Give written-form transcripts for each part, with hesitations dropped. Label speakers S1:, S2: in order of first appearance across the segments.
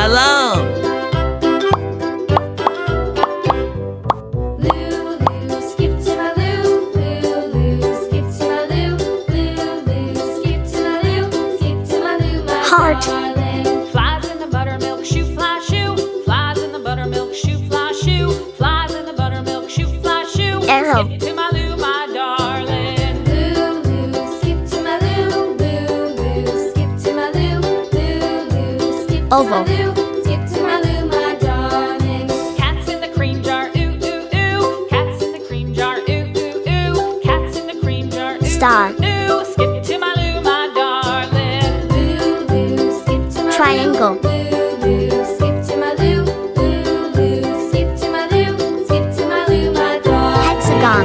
S1: along.
S2: Lulu, skip to my loo. Lulu, skip to my loo. Lulu, skip to my loo. Skip to my loo, my
S3: Heart.
S2: darling.
S4: Flies in the buttermilk shoe, fly shoe. Flies in the buttermilk shoe, fly shoe. Flies in the buttermilk shoe, fly shoe.
S3: Arrow.
S4: Skip to my loo, my darling.
S2: Lulu, skip to my loo. Lulu, skip to my loo. Lulu, skip to
S3: Oval.
S2: my loo. Skip to my loo, my darling.
S4: Cats in the cream jar, ooh, ooh, ooh. Cats in the cream jar, ooh, ooh, ooh. Cats in the cream jar, ooh,
S3: Star.
S4: ooh. Skip to my loo, my darling.
S2: Lulu, skip to my
S3: Triangle.
S2: loo. Lulu, skip to my loo. Lulu, skip to my loo. Skip to my loo, my darling.
S3: Hexagon.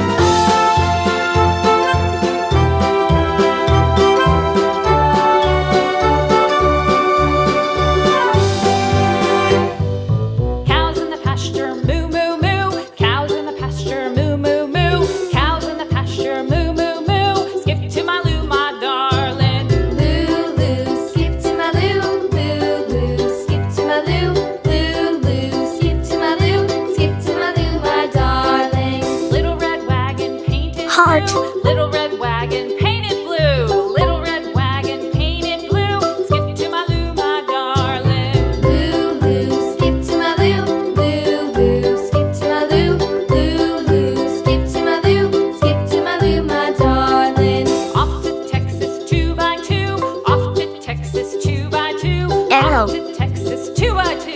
S4: Cows in the pasture, moo, moo, moo. Cows in the pasture, moo, moo, moo. Cows in the pasture, moo, moo, moo. Skip to my loo, my darling.
S2: Lulu, skip to my loo. Lulu, skip to my loo. Lulu, skip to my loo. Skip to my loo, my darling.
S4: Little red wagon painted
S3: Heart.
S4: blue. Little red wagon painted blue. Little red wagon painted blue. Skip to my loo, my darling.
S2: Lulu, skip to my loo. Lulu, skip to my loo. Lulu, skip to my loo. Skip to my loo, my darling.
S4: Off to Texas 2x2. Off to Texas 2x2.
S3: Arrow.
S4: Off to Texas 2x2.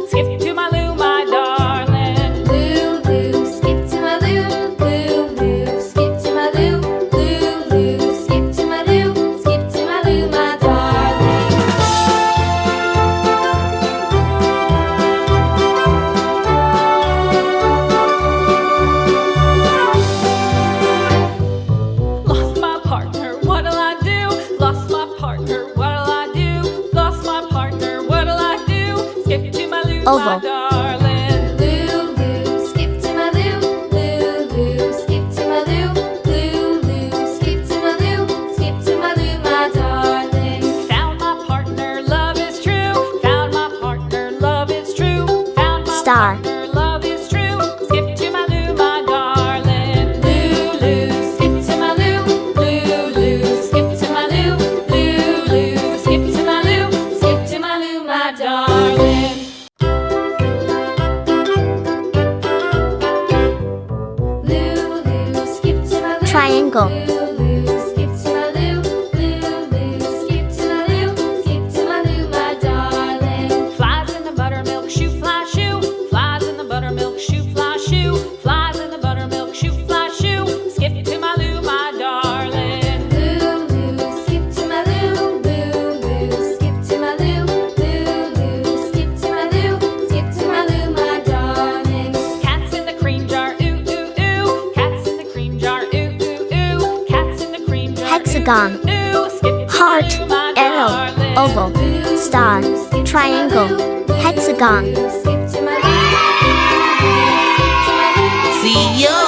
S4: Skip to my loo, my darling.
S2: Lulu, skip to my loo. Lulu, skip to my loo. Lulu, skip to my loo. Skip to my loo, my darling.
S4: Lost my partner, what'll I do? Lost my partner, what'll I do? Lost my partner, what'll I do? Skip to my loo, my
S3: Oval.
S4: darling.
S2: Lulu, skip to my loo. Lulu, skip to my loo. Lulu, skip to my loo. Skip to my loo, my darling.
S4: Found my partner, love is true. Found my partner, love is true. Found my
S3: Star.
S4: partner, love is true. Skip to my loo, my darling. Lulu, skip to my loo. Lulu, skip to my loo. Lulu, skip to my loo.
S2: Skip to my loo, my darling. Lulu, skip to my loo.
S3: Triangle.
S2: Lulu, skip to my loo. Lulu, skip to my loo. Skip to my loo, my darling.
S4: Flies in the buttermilk shoe, fly shoe. Flies in the buttermilk shoe, fly shoe. Flies in the buttermilk shoe, fly shoe. Skip to my loo, my darling.
S2: Lulu, skip to my loo. Lulu, skip to my loo. Lulu, skip to my loo. Skip to my loo, my darling.
S4: Cats in the cream jar, ooh, ooh, ooh. Cats in the cream jar, ooh, ooh, ooh. Cats in the cream jar,
S3: Hexagon.
S4: ooh, ooh, ooh. Skip to
S3: Heart.
S4: my loo, my
S3: Arrow.
S4: darling.
S3: Oval. Star. Triangle. Hexagon.
S2: Skip to my loo. Skip to my loo.
S1: See ya.